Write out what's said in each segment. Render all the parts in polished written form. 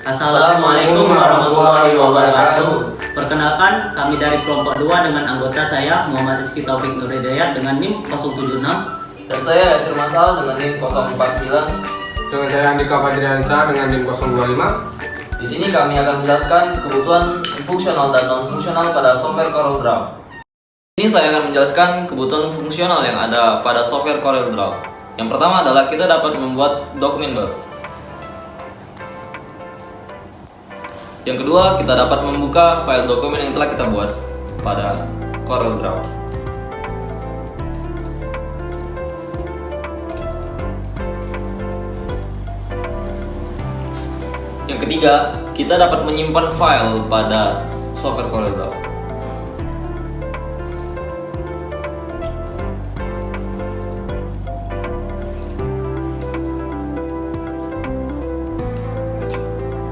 Assalamualaikum warahmatullahi wabarakatuh. Perkenalkan, kami dari kelompok 2 dengan anggota saya Muhammad Rizky Taufik Nur Hidayat dengan NIM 076 dan saya Yasir Masal dengan NIM 049. Dengan saya Andika Fajriansyah dengan NIM 025. Di sini kami akan menjelaskan kebutuhan fungsional dan non-fungsional pada software CorelDRAW. Di sini saya akan menjelaskan kebutuhan fungsional yang ada pada software CorelDRAW. Yang pertama adalah kita dapat membuat dokumen baru. Yang kedua, kita dapat membuka file dokumen yang telah kita buat pada CorelDRAW. Yang ketiga, kita dapat menyimpan file pada software CorelDRAW.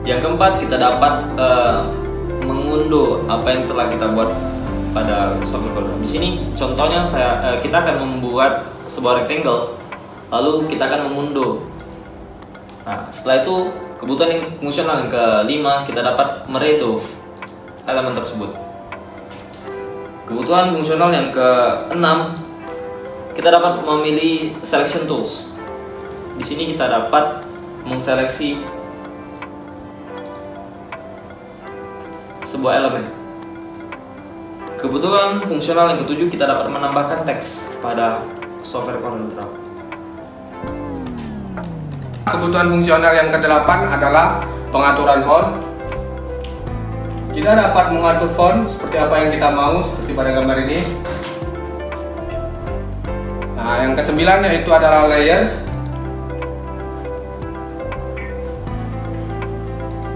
Yang keempat, kita dapat mengunduh apa yang telah kita buat pada software CorelDRAW. Di sini contohnya kita akan membuat sebuah rectangle, lalu kita akan mengunduh. Nah, setelah itu kebutuhan yang fungsional yang kelima, kita dapat meredov elemen tersebut. Kebutuhan fungsional yang keenam, kita dapat memilih selection tools. Di sini kita dapat mengseleksi sebuah elemen. Kebutuhan fungsional yang ketujuh, kita dapat menambahkan teks pada software CorelDRAW. Kebutuhan fungsional yang ke-8 adalah pengaturan font. Kita dapat mengatur font seperti apa yang kita mau, seperti pada gambar ini. Nah, yang ke-9 yaitu adalah layers.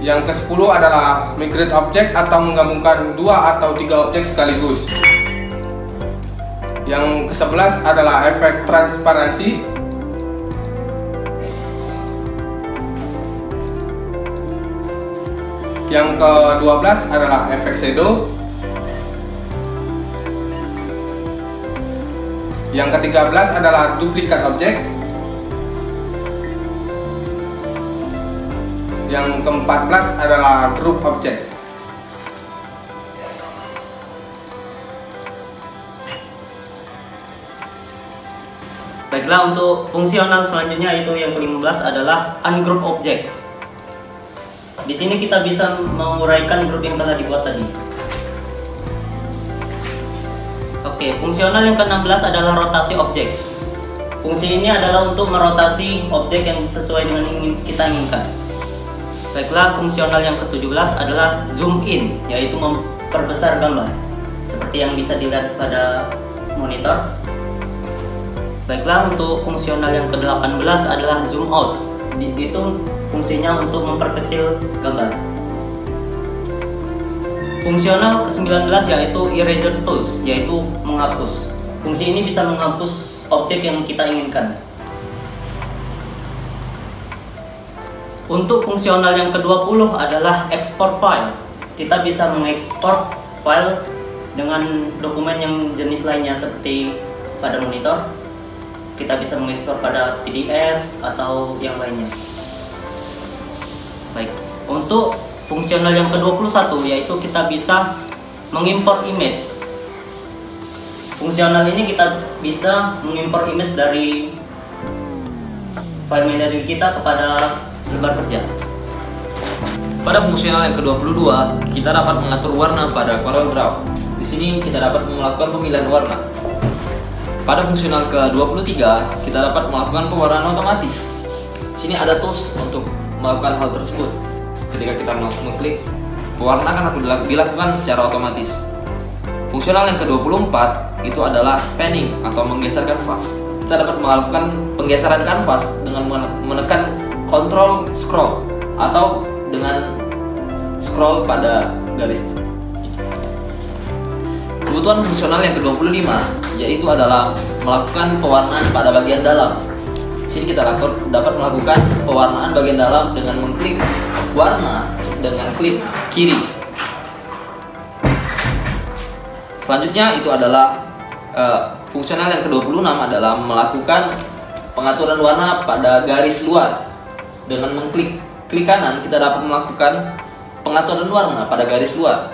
Yang ke-10 adalah migrate object atau menggabungkan 2 atau 3 objek sekaligus. Yang ke-11 adalah efek transparansi. Yang ke-12 adalah efek shadow. Yang ke-13 adalah duplikat objek. Yang ke-14 adalah group object. Baiklah, untuk fungsional selanjutnya itu yang ke-15 adalah ungroup object. Di sini kita bisa menguraikan grup yang telah dibuat tadi. Oke, fungsional yang ke-16 adalah rotasi objek. Fungsi ini adalah untuk merotasi objek yang sesuai dengan kita inginkan. Baiklah, fungsional yang ke-17 adalah zoom in, yaitu memperbesar gambar seperti yang bisa dilihat pada monitor. Baiklah, untuk fungsional yang ke-18 adalah zoom out. Itu fungsinya untuk memperkecil gambar. Fungsional ke-19 yaitu eraser tools, yaitu menghapus. Fungsi ini bisa menghapus objek yang kita inginkan. Untuk fungsional yang ke-20 adalah export file. Kita bisa mengekspor file dengan dokumen yang jenis lainnya seperti pada monitor. Kita bisa mengekspor pada PDF atau yang lainnya. Baik, untuk fungsional yang ke-21 yaitu kita bisa mengimport image. Fungsional ini kita bisa mengimport image dari file media kita kepada lembar kerja. Pada fungsional yang ke-22, kita dapat mengatur warna pada CorelDRAW. Di sini kita dapat melakukan pemilihan warna. Pada fungsional ke-23, kita dapat melakukan pewarnaan otomatis. Di sini ada tools untuk melakukan hal tersebut. Ketika kita mengklik, pewarnaan akan dilakukan secara otomatis. Fungsional yang ke-24 itu adalah panning atau menggeser kanvas. Kita dapat melakukan penggeseran kanvas dengan menekan Ctrl scroll atau dengan scroll pada garis. Kebutuhan fungsional yang ke-25 yaitu adalah melakukan pewarnaan pada bagian dalam. Di sini kita dapat melakukan pewarnaan bagian dalam dengan mengklik warna dengan klik kiri. Selanjutnya itu adalah fungsional yang ke-26 adalah melakukan pengaturan warna pada garis luar dengan mengklik klik kanan kita dapat melakukan pengaturan warna pada garis luar.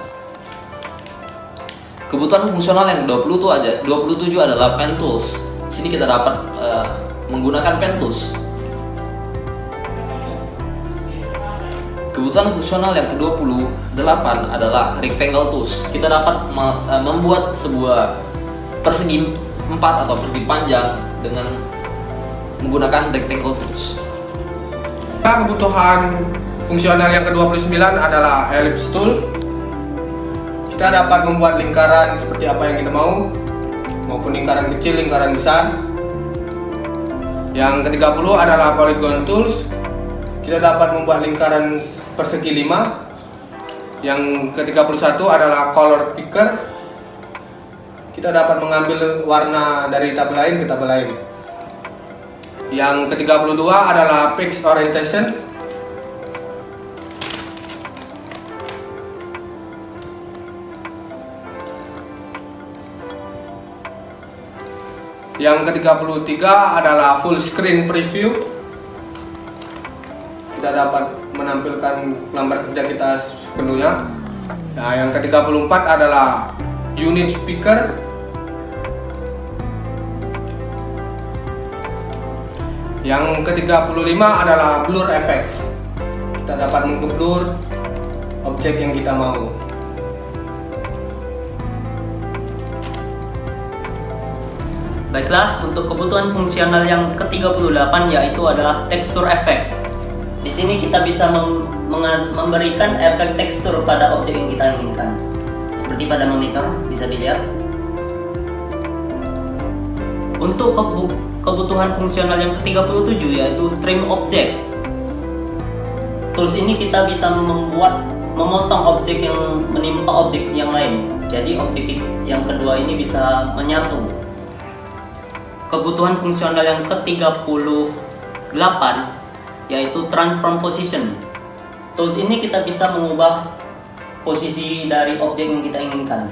Kebutuhan fungsional yang 27 adalah pen tools. Sini kita dapat menggunakan pen tools. Kebutuhan fungsional yang ke-28 adalah rectangle tools. Kita dapat membuat sebuah persegi 4 atau persegi panjang dengan menggunakan rectangle tools. Kebutuhan fungsional yang ke-29 adalah ellipse tool. Kita dapat membuat lingkaran seperti apa yang kita mau, maupun lingkaran kecil, lingkaran besar. Yang ke-30 adalah polygon tools. Kita dapat membuat lingkaran persegi 5. Yang ke-31 adalah color picker. Kita dapat mengambil warna dari tabel lain ke tabel lain. Yang ke-32 adalah fixed orientation. Yang ke-33 adalah full screen preview. Kita dapat menampilkan lambar kerja kita sepenuhnya. Nah, yang ke-34 adalah unit speaker. Yang ke-35 adalah blur effect. Kita dapat mengblur objek yang kita mau. Baiklah, untuk kebutuhan fungsional yang ke-38 yaitu adalah texture effect. Di sini kita bisa memberikan efek tekstur pada objek yang kita inginkan. Seperti pada monitor bisa dilihat. Untuk kebutuhan fungsional yang ke-37 yaitu trim object. Tools ini kita bisa memotong objek yang menimpa objek yang lain. Jadi objek yang kedua ini bisa menyatu. Kebutuhan fungsional yang ke-38 yaitu transform position. Tools ini kita bisa mengubah posisi dari objek yang kita inginkan.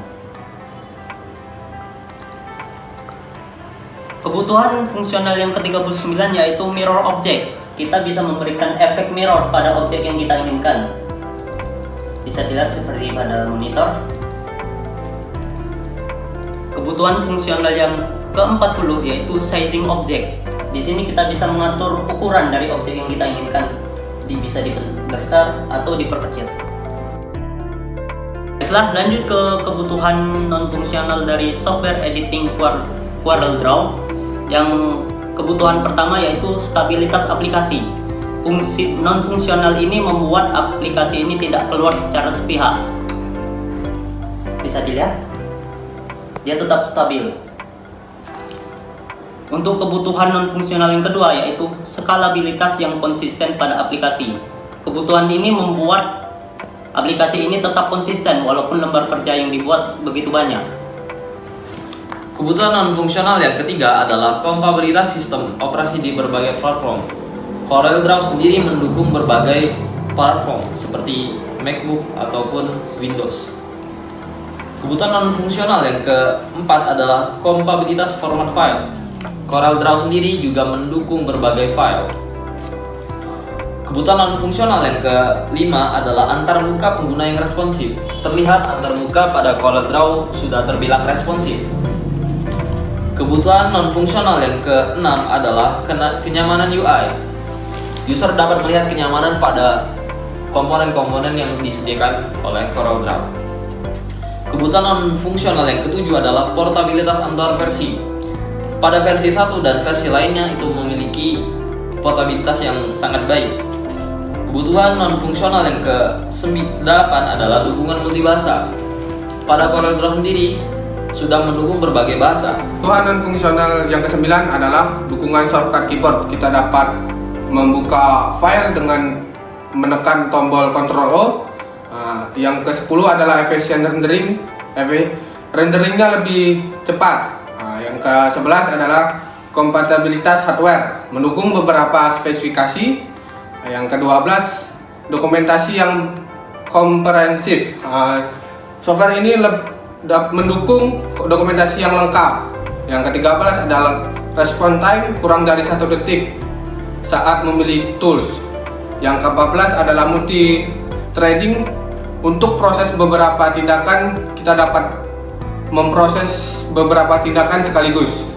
Kebutuhan fungsional yang ke-39 yaitu mirror object. Kita bisa memberikan efek mirror pada objek yang kita inginkan. Bisa dilihat seperti pada monitor. Kebutuhan fungsional yang ke-40 yaitu sizing object. Di sini kita bisa mengatur ukuran dari objek yang kita inginkan. Bisa diperbesar atau diperkecil. Baiklah, lanjut ke kebutuhan non-fungsional dari software editing CorelDRAW. Yang kebutuhan pertama yaitu stabilitas aplikasi. Fungsi non-fungsional ini membuat aplikasi ini tidak keluar secara sepihak. Bisa dilihat, dia tetap stabil. Untuk kebutuhan non-fungsional yang kedua yaitu skalabilitas yang konsisten pada aplikasi. Kebutuhan ini membuat aplikasi ini tetap konsisten walaupun lembar kerja yang dibuat begitu banyak. Kebutuhan non-fungsional yang ketiga adalah kompatibilitas sistem operasi di berbagai platform. CorelDRAW sendiri mendukung berbagai platform seperti MacBook ataupun Windows. Kebutuhan non-fungsional yang keempat adalah kompatibilitas format file. CorelDRAW sendiri juga mendukung berbagai file. Kebutuhan non-fungsional yang kelima adalah antarmuka pengguna yang responsif. Terlihat antarmuka pada CorelDRAW sudah terbilang responsif. Kebutuhan non-fungsional yang keenam adalah kenyamanan UI. User dapat melihat kenyamanan pada komponen-komponen yang disediakan oleh CorelDRAW. Kebutuhan non-fungsional yang ketujuh adalah portabilitas antar versi. Pada versi 1 dan versi lainnya itu memiliki portabilitas yang sangat baik. Kebutuhan non-fungsional yang ke-8 adalah dukungan multibahasa. Pada CorelDRAW sendiri sudah mendukung berbagai bahasa. Kebutuhan non-fungsional yang ke-9 adalah dukungan shortcut keyboard. Kita dapat membuka file dengan menekan tombol Ctrl O. Yang ke-10 adalah efficient rendering. Renderingnya lebih cepat. Yang ke-11 adalah kompatibilitas hardware, mendukung beberapa spesifikasi. Yang ke-12 dokumentasi yang komprehensif. Software ini mendukung dokumentasi yang lengkap. Yang ke-13 adalah response time kurang dari 1 detik saat memilih tools. Yang ke-14 adalah multi threading. Untuk proses beberapa tindakan, kita dapat memproses beberapa tindakan sekaligus.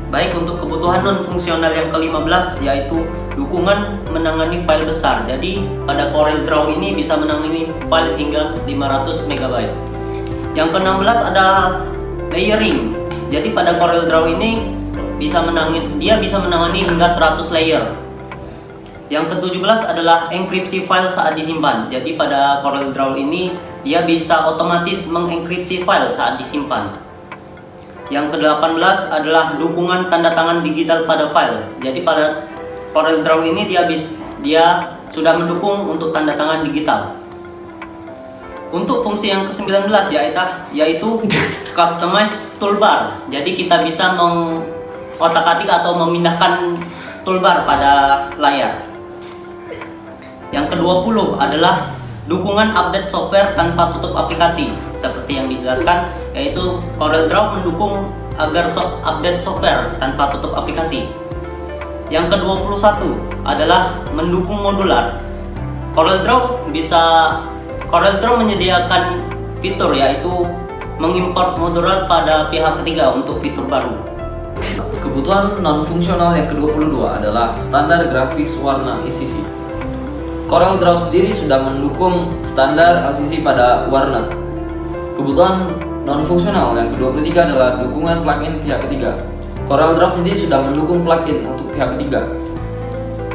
Baik, untuk kebutuhan non-fungsional yang ke-15 yaitu dukungan menangani file besar. Jadi pada CorelDRAW ini bisa menangani file hingga 500 MB. Yang ke-16 adalah layering. Jadi pada CorelDRAW ini dia bisa menangani hingga 100 layer. Yang ke-17 adalah enkripsi file saat disimpan. Jadi pada CorelDRAW ini dia bisa otomatis mengenkripsi file saat disimpan. Yang ke-18 adalah dukungan tanda tangan digital pada file. Jadi pada CorelDRAW ini dia sudah mendukung untuk tanda tangan digital. Untuk fungsi yang ke-19 yaitu customize toolbar. Jadi kita bisa mengotak-atik atau memindahkan toolbar pada layar. Yang ke-20 adalah dukungan update software tanpa tutup aplikasi. Seperti yang dijelaskan, yaitu CorelDRAW mendukung agar update software tanpa tutup aplikasi. Yang ke-21 adalah mendukung modular. CorelDRAW menyediakan fitur yaitu mengimport modular pada pihak ketiga untuk fitur baru. Kebutuhan non-fungsional yang ke-22 adalah standar grafis warna LCC. CorelDRAW sendiri sudah mendukung standar LCC pada warna. Kebutuhan non-fungsional yang ke-23 adalah dukungan plugin pihak ketiga. CorelDRAW sendiri sudah mendukung plugin untuk pihak ketiga.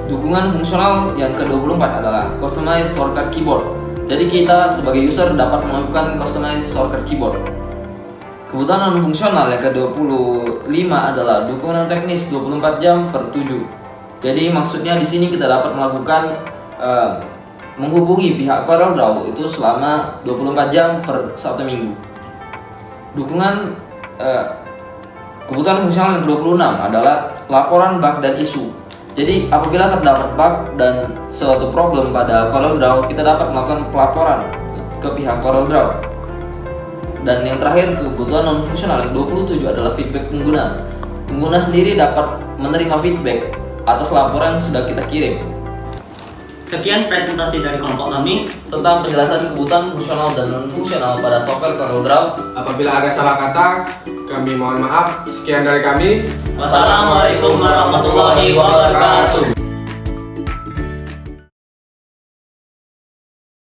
Dukungan fungsional yang ke-24 adalah customize shortcut keyboard. Jadi kita sebagai user dapat melakukan customize shortcut keyboard. Kebutuhan non-fungsional yang ke-25 adalah dukungan teknis 24 jam per 7. Jadi maksudnya di sini kita dapat melakukan menghubungi pihak CorelDRAW itu selama 24 jam per 1 minggu. Kebutuhan fungsional yang ke-26 adalah laporan bug dan isu. Jadi apabila terdapat bug dan suatu problem pada CorelDRAW, kita dapat melakukan pelaporan ke pihak CorelDRAW. Dan yang terakhir, kebutuhan non-fungsional yang 27 adalah feedback pengguna. Pengguna sendiri dapat menerima feedback atas laporan yang sudah kita kirim. Sekian presentasi dari kelompok kami Tentang penjelasan kebutuhan fungsional dan non-fungsional pada software CorelDRAW. Apabila ada salah kata, kami mohon maaf. Sekian dari kami. Wassalamualaikum warahmatullahi wabarakatuh.